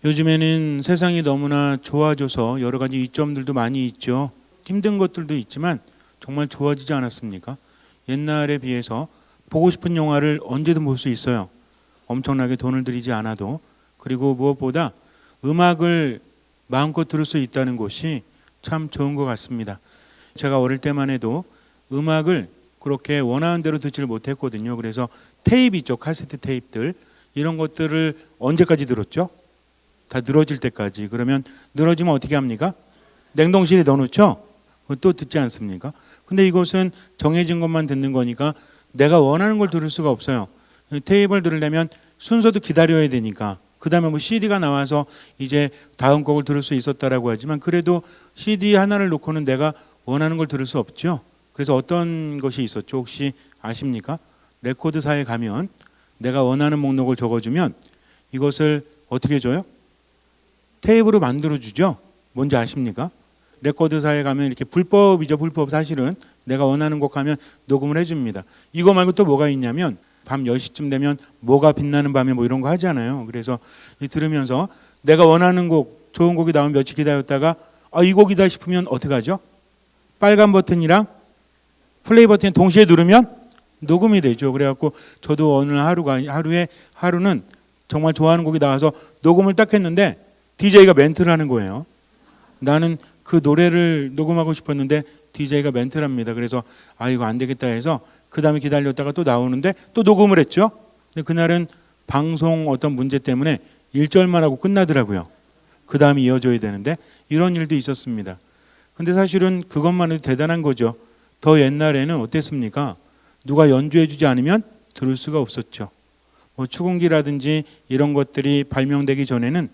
요즘에는 세상이 너무나 좋아져서 여러 가지 이점들도 많이 있죠. 힘든 것들도 있지만 정말 좋아지지 않았습니까? 옛날에 비해서 보고 싶은 영화를 언제든 볼 수 있어요. 엄청나게 돈을 들이지 않아도. 그리고 무엇보다 음악을 마음껏 들을 수 있다는 것이 참 좋은 것 같습니다. 제가 어릴 때만 해도 음악을 그렇게 원하는 대로 듣지를 못했거든요. 그래서 테이프 있죠. 카세트 테이프들. 이런 것들을 언제까지 들었죠? 다 늘어질 때까지. 그러면 늘어지면 어떻게 합니까? 냉동실에 넣어놓죠? 또 듣지 않습니까? 근데 이것은 정해진 것만 듣는 거니까 내가 원하는 걸 들을 수가 없어요. 테이프를 들으려면 순서도 기다려야 되니까. 그 다음에 뭐 CD가 나와서 이제 다음 곡을 들을 수 있었다라고 하지만 그래도 CD 하나를 놓고는 내가 원하는 걸 들을 수 없죠. 그래서 어떤 것이 있었죠? 혹시 아십니까? 레코드사에 가면 내가 원하는 목록을 적어주면 이것을 어떻게 줘요? 테이프로 만들어주죠. 뭔지 아십니까? 레코드사에 가면 이렇게 불법이죠. 불법 사실은. 내가 원하는 곡 하면 녹음을 해줍니다. 이거 말고 또 뭐가 있냐면 밤 10시쯤 되면 뭐가 빛나는 밤에 뭐 이런 거 하잖아요. 그래서 들으면서 내가 원하는 곡, 좋은 곡이 나오면 며칠 기다렸다가 이 곡이다 싶으면 어떻게 하죠? 빨간 버튼이랑 플레이 버튼 동시에 누르면 녹음이 되죠. 그래갖고 저도 어느 하루는 정말 좋아하는 곡이 나와서 녹음을 딱 했는데 DJ가 멘트를 하는 거예요. 나는 그 노래를 녹음하고 싶었는데 DJ가 멘트를 합니다. 그래서 이거 안 되겠다 해서 그 다음에 기다렸다가 또 나오는데 또 녹음을 했죠. 근데 그날은 방송 어떤 문제 때문에 1절만 하고 끝나더라고요. 그 다음에 이어져야 되는데 이런 일도 있었습니다. 근데 사실은 그것만 해도 대단한 거죠. 더 옛날에는 어땠습니까? 누가 연주해 주지 않으면 들을 수가 없었죠. 뭐 축음기라든지 이런 것들이 발명되기 전에는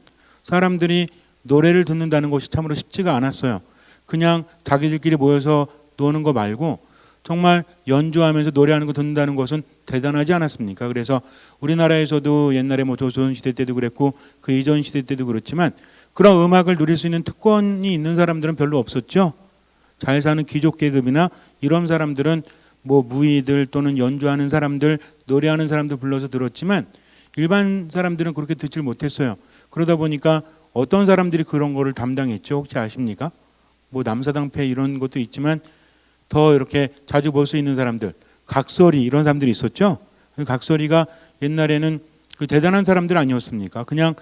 사람들이 노래를 듣는다는 것이 참으로 쉽지가 않았어요. 그냥 자기들끼리 모여서 노는 거 말고 정말 연주하면서 노래하는 거 듣는다는 것은 대단하지 않았습니까? 그래서 우리나라에서도 옛날에 뭐 조선시대 때도 그랬고 그 이전 시대 때도 그렇지만 그런 음악을 누릴 수 있는 특권이 있는 사람들은 별로 없었죠. 잘 사는 귀족 계급이나 이런 사람들은 뭐 무희들 또는 연주하는 사람들, 노래하는 사람들 불러서 들었지만 일반 사람들은 그렇게 듣질 못했어요. 그러다 보니까 어떤 사람들이 그런 거를 담당했죠? 혹시 아십니까? 뭐 남사당패 이런 것도 있지만 더 이렇게 자주 볼 수 있는 사람들, 각설이 이런 사람들이 있었죠. 각설이가 옛날에는 그 대단한 사람들 아니었습니까? 그냥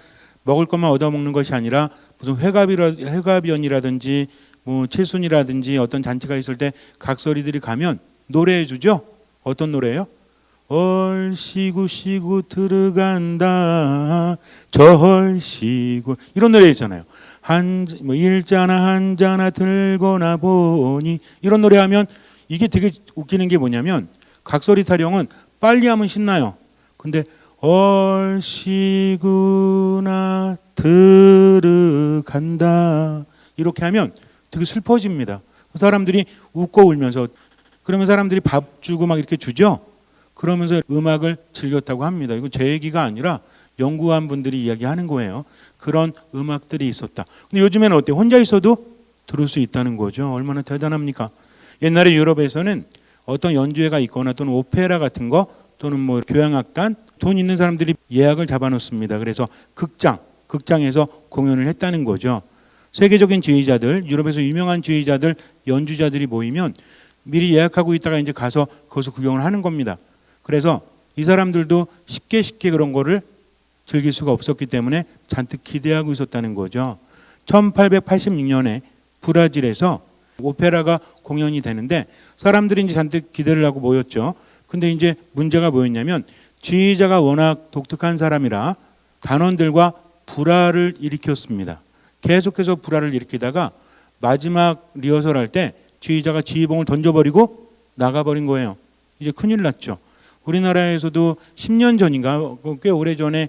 먹을 것만 얻어먹는 것이 아니라 무슨 회가변이라든지 뭐 칠순이라든지 어떤 잔치가 있을 때 각설이들이 가면 노래해 주죠. 어떤 노래예요? 얼씨구씨구 들어간다 절씨구 이런 노래 있잖아요. 일자나 한자나 들거나 보니 이런 노래 하면 이게 되게 웃기는 게 뭐냐면 각설이 타령은 빨리 하면 신나요. 근데 얼씨구나 들어간다 이렇게 하면 되게 슬퍼집니다. 사람들이 웃고 울면서 그러면 사람들이 밥 주고 막 이렇게 주죠. 그러면서 음악을 즐겼다고 합니다. 이건 제 얘기가 아니라 연구한 분들이 이야기하는 거예요. 그런 음악들이 있었다. 근데 요즘에는 어때요? 혼자 있어도 들을 수 있다는 거죠. 얼마나 대단합니까? 옛날에 유럽에서는 어떤 연주회가 있거나 또는 오페라 같은 거 또는 뭐 교향악단 돈 있는 사람들이 예약을 잡아놓습니다. 그래서 극장에서 공연을 했다는 거죠. 세계적인 지휘자들, 유럽에서 유명한 지휘자들, 연주자들이 모이면 미리 예약하고 있다가 이제 가서 거기서 구경을 하는 겁니다. 그래서 이 사람들도 쉽게 그런 거를 즐길 수가 없었기 때문에 잔뜩 기대하고 있었다는 거죠. 1886년에 브라질에서 오페라가 공연이 되는데 사람들이 이제 잔뜩 기대를 하고 모였죠. 근데 이제 문제가 뭐였냐면 지휘자가 워낙 독특한 사람이라 단원들과 불화를 일으켰습니다. 계속해서 불화를 일으키다가 마지막 리허설 할 때 지휘자가 지휘봉을 던져버리고 나가버린 거예요. 이제 큰일 났죠. 우리나라에서도 10년 전인가 꽤 오래전에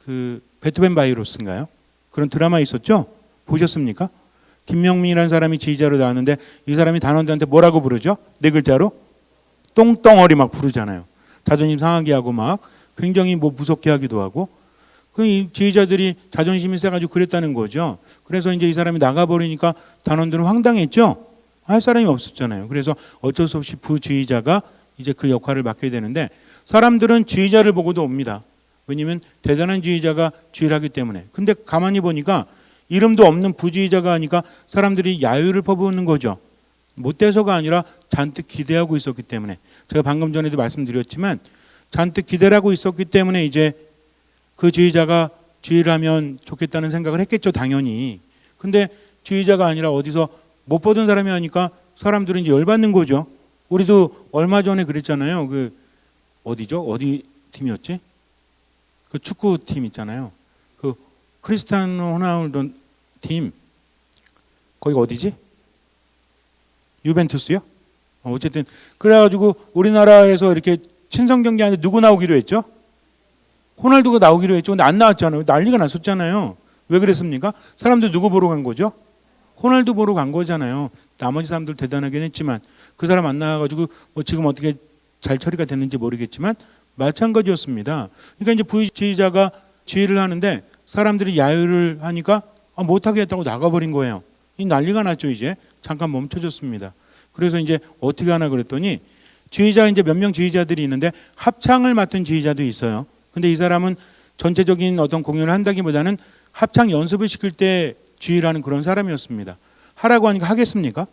그 베토벤 바이러스인가요? 그런 드라마 있었죠? 보셨습니까? 김명민이라는 사람이 지휘자로 나왔는데 이 사람이 단원들한테 뭐라고 부르죠? 4글자로? 똥덩어리 막 부르잖아요. 자존심 상하게 하고 막 굉장히 뭐 무섭게 하기도 하고 그 지휘자들이 자존심이 세가지고 그랬다는 거죠. 그래서 이제 이 사람이 나가버리니까 단원들은 황당했죠? 할 사람이 없었잖아요. 그래서 어쩔 수 없이 부지휘자가 이제 그 역할을 맡게 되는데 사람들은 지휘자를 보고도 옵니다. 왜냐하면 대단한 지휘자가 지휘를 하기 때문에. 근데 가만히 보니까 이름도 없는 부지휘자가 하니까 사람들이 야유를 퍼붓는 거죠. 못돼서가 아니라 잔뜩 기대하고 있었기 때문에. 제가 방금 전에도 말씀드렸지만 잔뜩 기대를 하고 있었기 때문에 이제 그 지휘자가 지휘를 하면 좋겠다는 생각을 했겠죠, 당연히. 근데 지휘자가 아니라 어디서 못 보던 사람이 하니까 사람들은 이제 열받는 거죠. 우리도 얼마 전에 그랬잖아요. 그 어디죠? 어디 팀이었지? 그 축구팀 있잖아요. 그 크리스티아노 호날두 팀. 거기가 어디지? 유벤투스요? 어쨌든 그래가지고 우리나라에서 이렇게 친선 경기하는데 누구 나오기로 했죠? 호날두가 나오기로 했죠. 근데 안 나왔잖아요. 난리가 났었잖아요. 왜 그랬습니까? 사람들 누구 보러 간 거죠? 호날두 보러 간 거잖아요. 나머지 사람들 대단하긴 했지만 그 사람 안 나와가지고 뭐 지금 어떻게 잘 처리가 됐는지 모르겠지만 마찬가지였습니다. 그러니까 이제 부지휘자가 지휘를 하는데 사람들이 야유를 하니까 못하겠다고 나가버린 거예요. 이 난리가 났죠. 이제 잠깐 멈춰졌습니다. 그래서 이제 어떻게 하나 그랬더니 지휘자 이제 몇 명 지휘자들이 있는데 합창을 맡은 지휘자도 있어요. 근데 이 사람은 전체적인 어떤 공연을 한다기보다는 합창 연습을 시킬 때 지휘를 하는 그런 사람이었습니다. 하라고 하니까 하겠습니까?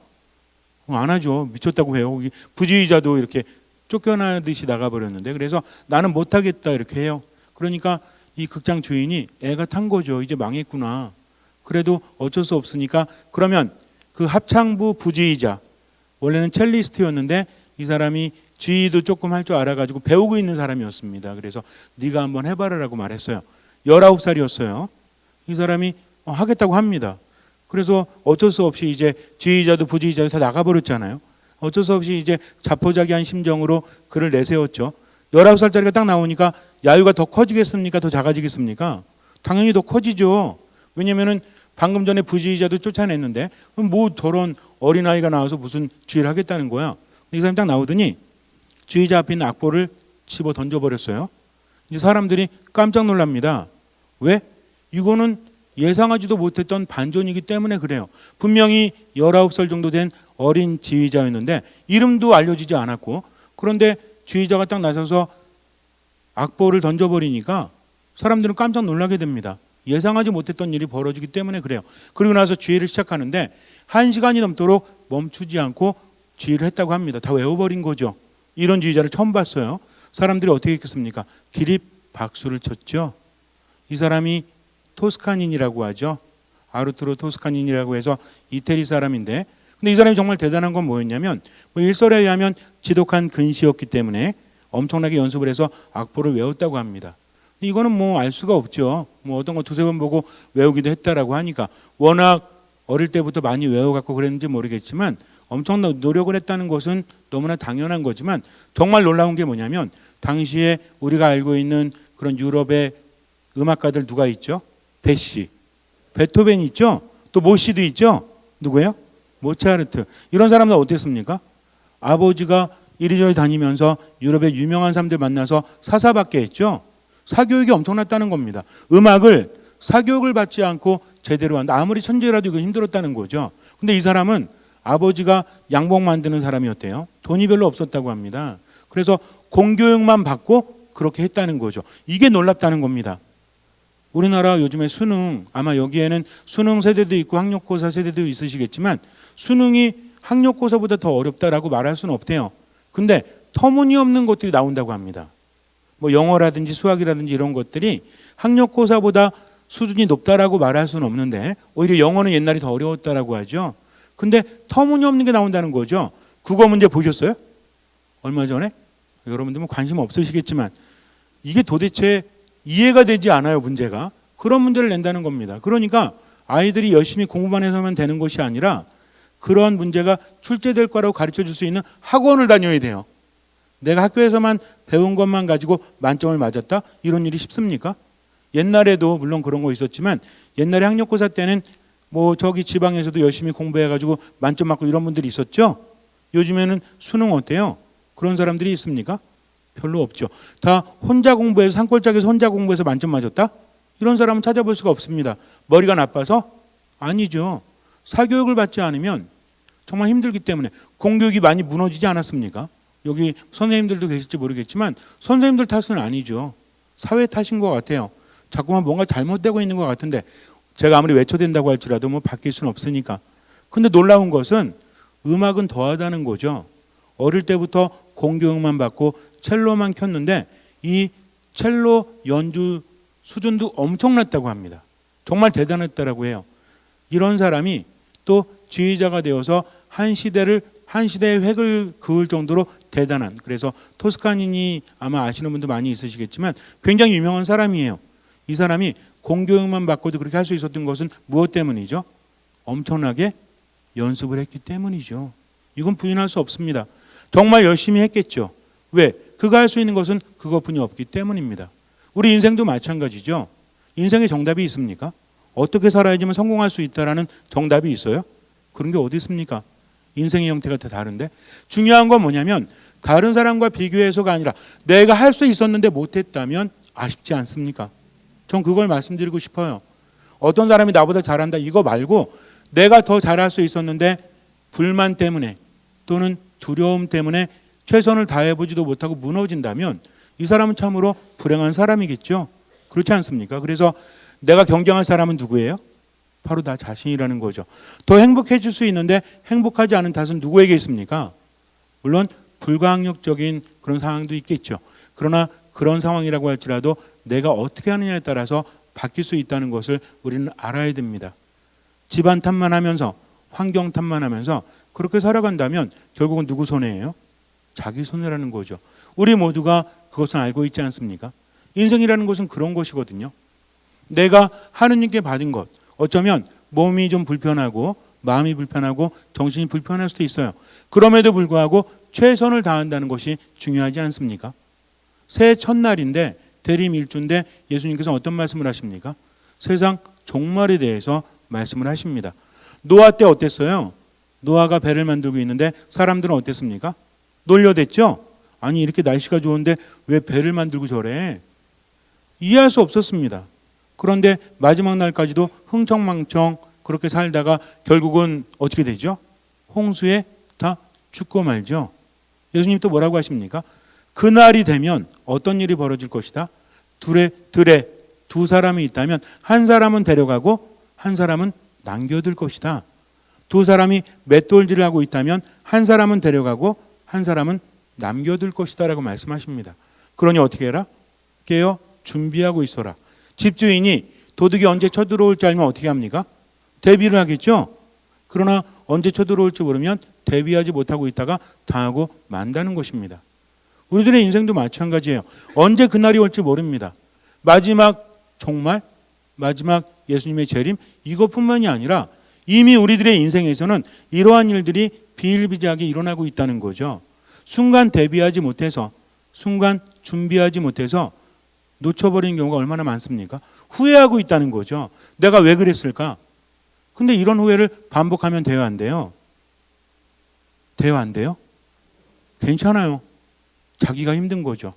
안 하죠. 미쳤다고 해요. 부지휘자도 이렇게 쫓겨나듯이 나가버렸는데 그래서 나는 못하겠다 이렇게 해요. 그러니까 이 극장 주인이 애가 탄 거죠. 이제 망했구나. 그래도 어쩔 수 없으니까 그러면 그 합창부 부지휘자 원래는 첼리스트였는데 이 사람이 지휘도 조금 할 줄 알아가지고 배우고 있는 사람이었습니다. 그래서 네가 한번 해봐라라고 말했어요. 19살이었어요. 이 사람이 하겠다고 합니다. 그래서 어쩔 수 없이 이제 지휘자도 부지휘자도 다 나가버렸잖아요. 어쩔 수 없이 이제 자포자기한 심정으로 그를 내세웠죠. 19살짜리가 딱 나오니까 야유가 더 커지겠습니까? 더 작아지겠습니까? 당연히 더 커지죠. 왜냐면은 방금 전에 부지휘자도 쫓아냈는데 뭐 저런 어린아이가 나와서 무슨 지휘를 하겠다는 거야. 이 사람이 딱 나오더니 지휘자 앞에 있는 악보를 집어 던져버렸어요. 이제 사람들이 깜짝 놀랍니다. 왜? 이거는 예상하지도 못했던 반전이기 때문에 그래요. 분명히 19살 정도 된 어린 지휘자였는데 이름도 알려지지 않았고 그런데 지휘자가 딱 나서서 악보를 던져버리니까 사람들은 깜짝 놀라게 됩니다. 예상하지 못했던 일이 벌어지기 때문에 그래요. 그리고 나서 지휘를 시작하는데 1시간이 넘도록 멈추지 않고 지휘를 했다고 합니다. 다 외워버린 거죠. 이런 지휘자를 처음 봤어요. 사람들이 어떻게 했겠습니까? 기립 박수를 쳤죠. 이 사람이 토스카닌이라고 하죠. 아르투로 토스카닌이라고 해서 이태리 사람인데 근데 이 사람이 정말 대단한 건 뭐였냐면 뭐 일설에 의하면 지독한 근시였기 때문에 엄청나게 연습을 해서 악보를 외웠다고 합니다. 이거는 뭐 알 수가 없죠. 뭐 어떤 거 두세 번 보고 외우기도 했다라고 하니까 워낙 어릴 때부터 많이 외워갖고 그랬는지 모르겠지만 엄청난 노력을 했다는 것은 너무나 당연한 거지만 정말 놀라운 게 뭐냐면 당시에 우리가 알고 있는 그런 유럽의 음악가들 누가 있죠? 베시, 베토벤 있죠? 또 모시도 있죠? 누구예요? 모차르트. 이런 사람들 어땠습니까? 아버지가 이리저리 다니면서 유럽의 유명한 사람들 만나서 사사받게 했죠. 사교육이 엄청났다는 겁니다. 음악을 사교육을 받지 않고 제대로 한다. 아무리 천재라도 이거 힘들었다는 거죠. 근데 이 사람은 아버지가 양복 만드는 사람이었대요. 돈이 별로 없었다고 합니다. 그래서 공교육만 받고 그렇게 했다는 거죠. 이게 놀랍다는 겁니다. 우리나라 요즘에 수능 아마 여기에는 수능 세대도 있고 학력고사 세대도 있으시겠지만 수능이 학력고사보다 더 어렵다라고 말할 수는 없대요. 근데 터무니없는 것들이 나온다고 합니다. 뭐 영어라든지 수학이라든지 이런 것들이 학력고사보다 수준이 높다라고 말할 수는 없는데 오히려 영어는 옛날이 더 어려웠다라고 하죠. 근데 터무니없는 게 나온다는 거죠. 국어 문제 보셨어요? 얼마 전에? 여러분들 뭐 관심 없으시겠지만 이게 도대체 이해가 되지 않아요, 문제가. 그런 문제를 낸다는 겁니다. 그러니까 아이들이 열심히 공부만 해서만 되는 것이 아니라 그런 문제가 출제될 거라고 가르쳐 줄 수 있는 학원을 다녀야 돼요. 내가 학교에서만 배운 것만 가지고 만점을 맞았다? 이런 일이 쉽습니까? 옛날에도 물론 그런 거 있었지만 옛날에 학력고사 때는 뭐 저기 지방에서도 열심히 공부해가지고 만점 맞고 이런 분들이 있었죠. 요즘에는 수능 어때요? 그런 사람들이 있습니까? 별로 없죠. 다 혼자 공부해서 산골짜기에서 혼자 공부해서 만점 맞았다? 이런 사람은 찾아볼 수가 없습니다. 머리가 나빠서? 아니죠. 사교육을 받지 않으면 정말 힘들기 때문에 공교육이 많이 무너지지 않았습니까? 여기 선생님들도 계실지 모르겠지만 선생님들 탓은 아니죠. 사회 탓인 것 같아요. 자꾸만 뭔가 잘못되고 있는 것 같은데 제가 아무리 외쳐댄다고 할지라도 뭐 바뀔 수는 없으니까. 근데 놀라운 것은 음악은 더하다는 거죠. 어릴 때부터 공교육만 받고 첼로만 켰는데 이 첼로 연주 수준도 엄청났다고 합니다. 정말 대단했다라고 해요. 이런 사람이 또 지휘자가 되어서 한 시대의 획을 그을 정도로 대단한, 그래서 토스카니니 아마 아시는 분도 많이 있으시겠지만 굉장히 유명한 사람이에요. 이 사람이 공교육만 받고도 그렇게 할 수 있었던 것은 무엇 때문이죠? 엄청나게 연습을 했기 때문이죠. 이건 부인할 수 없습니다. 정말 열심히 했겠죠. 왜? 그가 할 수 있는 것은 그것뿐이 없기 때문입니다. 우리 인생도 마찬가지죠. 인생에 정답이 있습니까? 어떻게 살아야지만 성공할 수 있다라는 정답이 있어요? 그런 게 어디 있습니까? 인생의 형태가 다 다른데. 중요한 건 뭐냐면 다른 사람과 비교해서가 아니라 내가 할 수 있었는데 못했다면 아쉽지 않습니까? 전 그걸 말씀드리고 싶어요. 어떤 사람이 나보다 잘한다 이거 말고 내가 더 잘할 수 있었는데 불만 때문에 또는 두려움 때문에 최선을 다해보지도 못하고 무너진다면 이 사람은 참으로 불행한 사람이겠죠. 그렇지 않습니까? 그래서 내가 경쟁할 사람은 누구예요? 바로 나 자신이라는 거죠. 더 행복해질 수 있는데 행복하지 않은 탓은 누구에게 있습니까? 물론 불가항력적인 그런 상황도 있겠죠. 그러나 그런 상황이라고 할지라도 내가 어떻게 하느냐에 따라서 바뀔 수 있다는 것을 우리는 알아야 됩니다. 집안 탓만 하면서 환경 탓만 하면서 그렇게 살아간다면 결국은 누구 손해예요? 자기 손해라는 거죠. 우리 모두가 그것은 알고 있지 않습니까? 인생이라는 것은 그런 것이거든요. 내가 하느님께 받은 것, 어쩌면 몸이 좀 불편하고 마음이 불편하고 정신이 불편할 수도 있어요. 그럼에도 불구하고 최선을 다한다는 것이 중요하지 않습니까? 새해 첫날인데 대림 일주인데 예수님께서 어떤 말씀을 하십니까? 세상 종말에 대해서 말씀을 하십니다. 노아 때 어땠어요? 노아가 배를 만들고 있는데 사람들은 어땠습니까? 놀려댔죠? 아니 이렇게 날씨가 좋은데 왜 배를 만들고 저래? 이해할 수 없었습니다. 그런데 마지막 날까지도 흥청망청 그렇게 살다가 결국은 어떻게 되죠? 홍수에 다 죽고 말죠. 예수님 또 뭐라고 하십니까? 그날이 되면 어떤 일이 벌어질 것이다? 들에 두 사람이 있다면 한 사람은 데려가고 한 사람은 남겨둘 것이다. 두 사람이 맷돌질을 하고 있다면 한 사람은 데려가고 한 사람은 남겨둘 것이다 라고 말씀하십니다. 그러니 어떻게 해라? 깨어 준비하고 있어라. 집주인이 도둑이 언제 쳐들어올지 알면 어떻게 합니까? 대비를 하겠죠. 그러나 언제 쳐들어올지 모르면 대비하지 못하고 있다가 당하고 만다는 것입니다. 우리들의 인생도 마찬가지예요. 언제 그날이 올지 모릅니다. 마지막 종말, 마지막 예수님의 재림 이것뿐만이 아니라 이미 우리들의 인생에서는 이러한 일들이 비일비재하게 일어나고 있다는 거죠. 순간 대비하지 못해서, 순간 준비하지 못해서 놓쳐버린 경우가 얼마나 많습니까? 후회하고 있다는 거죠. 내가 왜 그랬을까? 근데 이런 후회를 반복하면 돼요, 안 돼요? 돼요, 안 돼요? 괜찮아요. 자기가 힘든 거죠.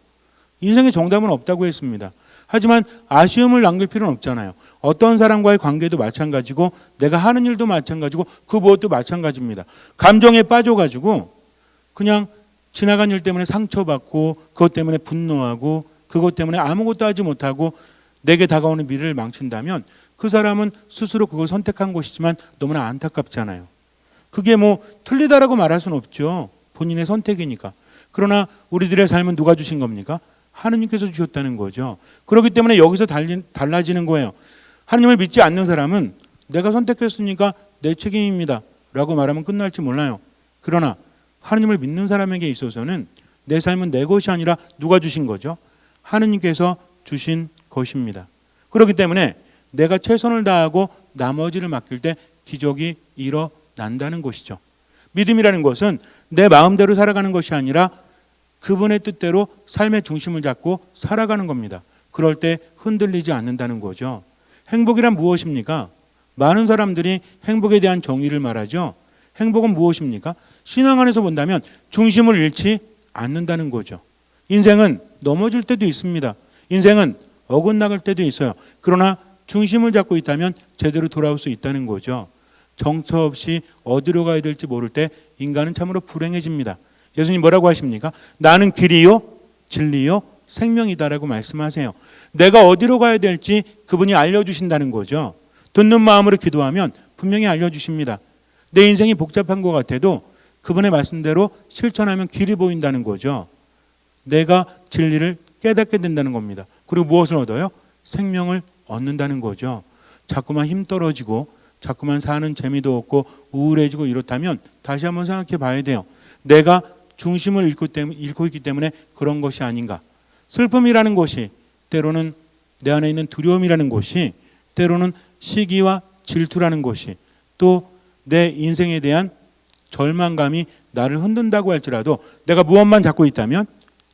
인생의 정답은 없다고 했습니다. 하지만 아쉬움을 남길 필요는 없잖아요. 어떤 사람과의 관계도 마찬가지고 내가 하는 일도 마찬가지고 그 무엇도 마찬가지입니다. 감정에 빠져가지고 그냥 지나간 일 때문에 상처받고 그것 때문에 분노하고 그것 때문에 아무것도 하지 못하고 내게 다가오는 미래를 망친다면 그 사람은 스스로 그걸 선택한 것이지만 너무나 안타깝잖아요. 그게 뭐 틀리다라고 말할 수는 없죠. 본인의 선택이니까. 그러나 우리들의 삶은 누가 주신 겁니까? 하느님께서 주셨다는 거죠. 그렇기 때문에 여기서 달라지는 거예요. 하느님을 믿지 않는 사람은 내가 선택했으니까 내 책임입니다 라고 말하면 끝날지 몰라요. 그러나 하느님을 믿는 사람에게 있어서는 내 삶은 내 것이 아니라 누가 주신 거죠? 하느님께서 주신 것입니다. 그렇기 때문에 내가 최선을 다하고 나머지를 맡길 때 기적이 일어난다는 것이죠. 믿음이라는 것은 내 마음대로 살아가는 것이 아니라 그분의 뜻대로 삶의 중심을 잡고 살아가는 겁니다. 그럴 때 흔들리지 않는다는 거죠. 행복이란 무엇입니까? 많은 사람들이 행복에 대한 정의를 말하죠. 행복은 무엇입니까? 신앙 안에서 본다면 중심을 잃지 않는다는 거죠. 인생은 넘어질 때도 있습니다. 인생은 어긋나갈 때도 있어요. 그러나 중심을 잡고 있다면 제대로 돌아올 수 있다는 거죠. 정처 없이 어디로 가야 될지 모를 때 인간은 참으로 불행해집니다. 예수님 뭐라고 하십니까? 나는 길이요 진리요 생명이다라고 말씀하세요. 내가 어디로 가야 될지 그분이 알려주신다는 거죠. 듣는 마음으로 기도하면 분명히 알려주십니다. 내 인생이 복잡한 것 같아도 그분의 말씀대로 실천하면 길이 보인다는 거죠. 내가 진리를 깨닫게 된다는 겁니다. 그리고 무엇을 얻어요? 생명을 얻는다는 거죠. 자꾸만 힘 떨어지고 자꾸만 사는 재미도 없고 우울해지고 이렇다면 다시 한번 생각해 봐야 돼요. 내가 중심을 잃고 있기 때문에 그런 것이 아닌가. 슬픔이라는 것이 때로는 내 안에 있는 두려움이라는 것이 때로는 시기와 질투라는 것이 또 내 인생에 대한 절망감이 나를 흔든다고 할지라도 내가 무엇만 잡고 있다면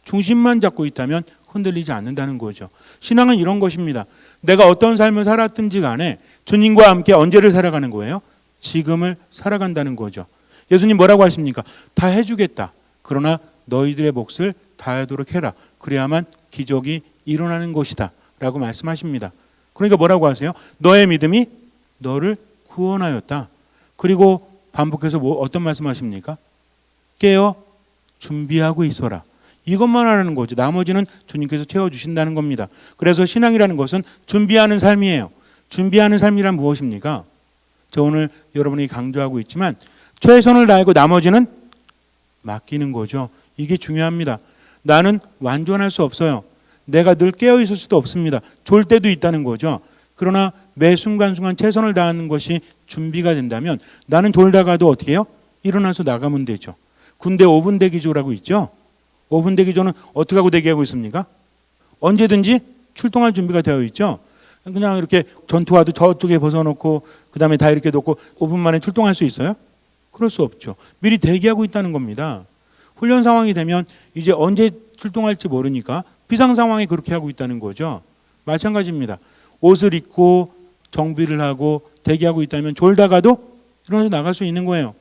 중심만 잡고 있다면 흔들리지 않는다는 거죠. 신앙은 이런 것입니다. 내가 어떤 삶을 살았든지 간에 주님과 함께 언제를 살아가는 거예요? 지금을 살아간다는 거죠. 예수님 뭐라고 하십니까? 다 해주겠다. 그러나 너희들의 몫을 다하도록 해라. 그래야만 기적이 일어나는 것이다. 라고 말씀하십니다. 그러니까 뭐라고 하세요? 너의 믿음이 너를 구원하였다. 그리고 반복해서 어떤 말씀하십니까? 깨어 준비하고 있어라. 이것만 하라는 거죠. 나머지는 주님께서 채워주신다는 겁니다. 그래서 신앙이라는 것은 준비하는 삶이에요. 준비하는 삶이란 무엇입니까? 저 오늘 여러분이 강조하고 있지만 최선을 다하고 나머지는 맡기는 거죠. 이게 중요합니다. 나는 완전할 수 없어요. 내가 늘 깨어 있을 수도 없습니다. 졸 때도 있다는 거죠. 그러나 매 순간순간 최선을 다하는 것이 준비가 된다면 나는 졸다가도 어떻게 해요? 일어나서 나가면 되죠. 군대 5분 대기조라고 있죠. 5분 대기조는 어떻게 하고 대기하고 있습니까? 언제든지 출동할 준비가 되어 있죠. 그냥 이렇게 전투화도 저쪽에 벗어놓고 그다음에 다 이렇게 놓고 5분 만에 출동할 수 있어요? 그럴 수 없죠. 미리 대기하고 있다는 겁니다. 훈련 상황이 되면 이제 언제 출동할지 모르니까 비상 상황에 그렇게 하고 있다는 거죠. 마찬가지입니다. 옷을 입고 정비를 하고 대기하고 있다면 졸다가도 일어나서 나갈 수 있는 거예요.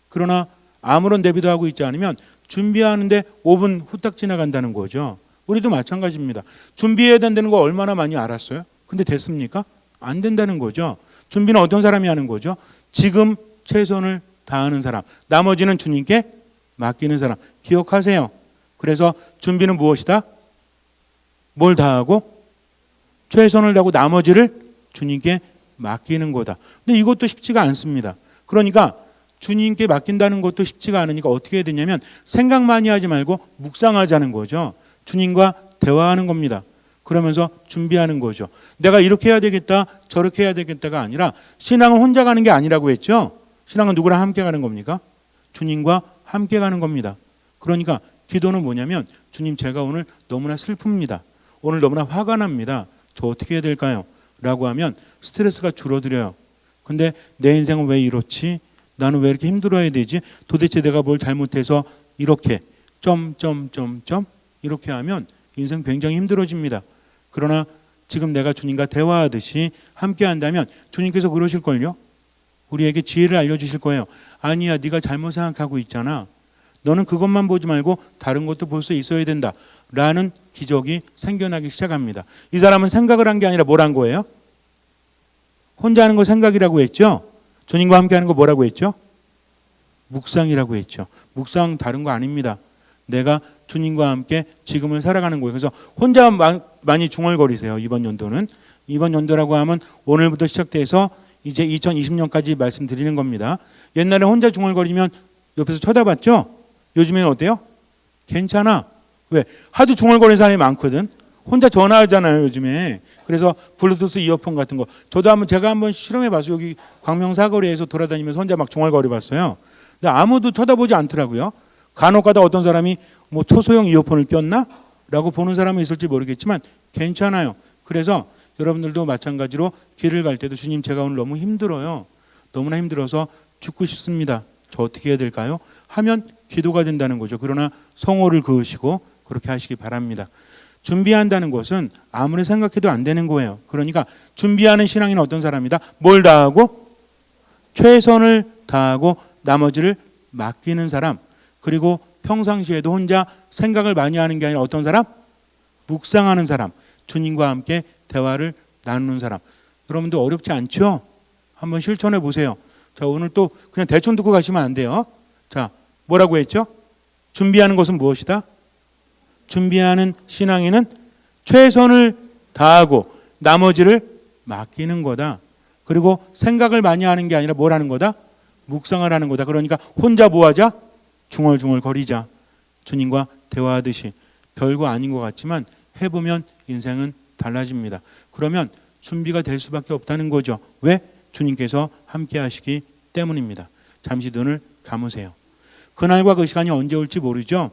그러나 아무런 대비도 하고 있지 않으면 준비하는데 5분 후딱 지나간다는 거죠. 우리도 마찬가지입니다. 준비해야 된다는 거 얼마나 많이 알았어요? 근데 됐습니까? 안 된다는 거죠. 준비는 어떤 사람이 하는 거죠? 지금 최선을 다하는 사람, 나머지는 주님께 맡기는 사람. 기억하세요. 그래서 준비는 무엇이다? 뭘 다하고? 최선을 다하고 나머지를 주님께 맡기는 거다. 근데 이것도 쉽지가 않습니다. 그러니까 주님께 맡긴다는 것도 쉽지가 않으니까 어떻게 해야 되냐면 생각 많이 하지 말고 묵상하자는 거죠. 주님과 대화하는 겁니다. 그러면서 준비하는 거죠. 내가 이렇게 해야 되겠다, 저렇게 해야 되겠다가 아니라 신앙은 혼자 가는 게 아니라고 했죠. 신앙은 누구랑 함께 가는 겁니까? 주님과 함께 가는 겁니다. 그러니까 기도는 뭐냐면 주님 제가 오늘 너무나 슬픕니다. 오늘 너무나 화가 납니다. 저 어떻게 해야 될까요? 라고 하면 스트레스가 줄어들어요. 근데 내 인생은 왜 이렇지? 나는 왜 이렇게 힘들어야 되지? 도대체 내가 뭘 잘못해서 이렇게 이렇게 하면 인생 굉장히 힘들어집니다. 그러나 지금 내가 주님과 대화하듯이 함께 한다면 주님께서 그러실걸요? 우리에게 지혜를 알려주실 거예요. 아니야, 네가 잘못 생각하고 있잖아. 너는 그것만 보지 말고 다른 것도 볼 수 있어야 된다. 라는 기적이 생겨나기 시작합니다. 이 사람은 생각을 한 게 아니라 뭘 한 거예요? 혼자 하는 거 생각이라고 했죠. 주님과 함께 하는 거 뭐라고 했죠? 묵상이라고 했죠. 묵상 다른 거 아닙니다. 내가 주님과 함께 지금을 살아가는 거예요. 그래서 혼자 많이 중얼거리세요. 이번 연도는. 이번 연도라고 하면 오늘부터 시작돼서 이제 2020년까지 말씀드리는 겁니다. 옛날에 혼자 중얼거리면 옆에서 쳐다봤죠? 요즘에는 어때요? 괜찮아. 왜? 하도 중얼거리는 사람이 많거든. 혼자 전화하잖아요, 요즘에. 그래서 블루투스 이어폰 같은 거. 제가 한번 실험해 봤어요. 여기 광명 사거리에서 돌아다니면서 혼자 막 중얼거려 봤어요. 근데 아무도 쳐다보지 않더라고요. 간혹 가다 어떤 사람이 뭐 초소형 이어폰을 꼈나? 라고 보는 사람은 있을지 모르겠지만 괜찮아요. 그래서 여러분들도 마찬가지로 길을 갈 때도 주님 제가 오늘 너무 힘들어요. 너무나 힘들어서 죽고 싶습니다. 저 어떻게 해야 될까요? 하면 기도가 된다는 거죠. 그러나 성호를 그으시고 그렇게 하시기 바랍니다. 준비한다는 것은 아무리 생각해도 안 되는 거예요. 그러니까 준비하는 신앙인은 어떤 사람이다? 뭘 다하고? 최선을 다하고 나머지를 맡기는 사람. 그리고 평상시에도 혼자 생각을 많이 하는 게 아니라 어떤 사람? 묵상하는 사람. 주님과 함께 대화를 나누는 사람. 여러분도 어렵지 않죠? 한번 실천해 보세요. 자, 오늘 또 그냥 대충 듣고 가시면 안 돼요. 자, 뭐라고 했죠? 준비하는 것은 무엇이다? 준비하는 신앙인은 최선을 다하고 나머지를 맡기는 거다. 그리고 생각을 많이 하는 게 아니라 뭘 하는 거다? 묵상을 하는 거다. 그러니까 혼자 뭐 하자? 중얼중얼 거리자. 주님과 대화하듯이. 별거 아닌 것 같지만 해보면 인생은 달라집니다. 그러면 준비가 될 수밖에 없다는 거죠. 왜? 주님께서 함께 하시기 때문입니다. 잠시 눈을 감으세요. 그날과 그 시간이 언제 올지 모르죠.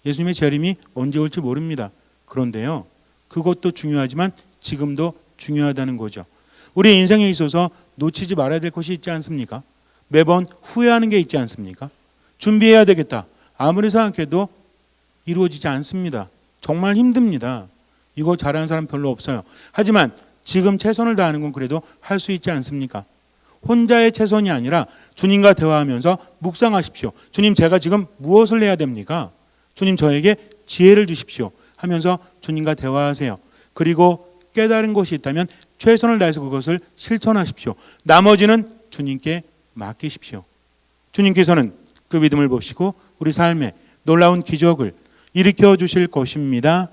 예수님의 재림이 언제 올지 모릅니다. 그런데요, 그것도 중요하지만 지금도 중요하다는 거죠. 우리 인생에 있어서 놓치지 말아야 될 것이 있지 않습니까? 매번 후회하는 게 있지 않습니까? 준비해야 되겠다. 아무리 생각해도 이루어지지 않습니다. 정말 힘듭니다. 이거 잘하는 사람 별로 없어요. 하지만 지금 최선을 다하는 건 그래도 할 수 있지 않습니까? 혼자의 최선이 아니라 주님과 대화하면서 묵상하십시오. 주님, 제가 지금 무엇을 해야 됩니까? 주님, 저에게 지혜를 주십시오 하면서 주님과 대화하세요. 그리고 깨달은 것이 있다면 최선을 다해서 그것을 실천하십시오. 나머지는 주님께 맡기십시오. 주님께서는 그 믿음을 보시고 우리 삶에 놀라운 기적을 일으켜 주실 것입니다.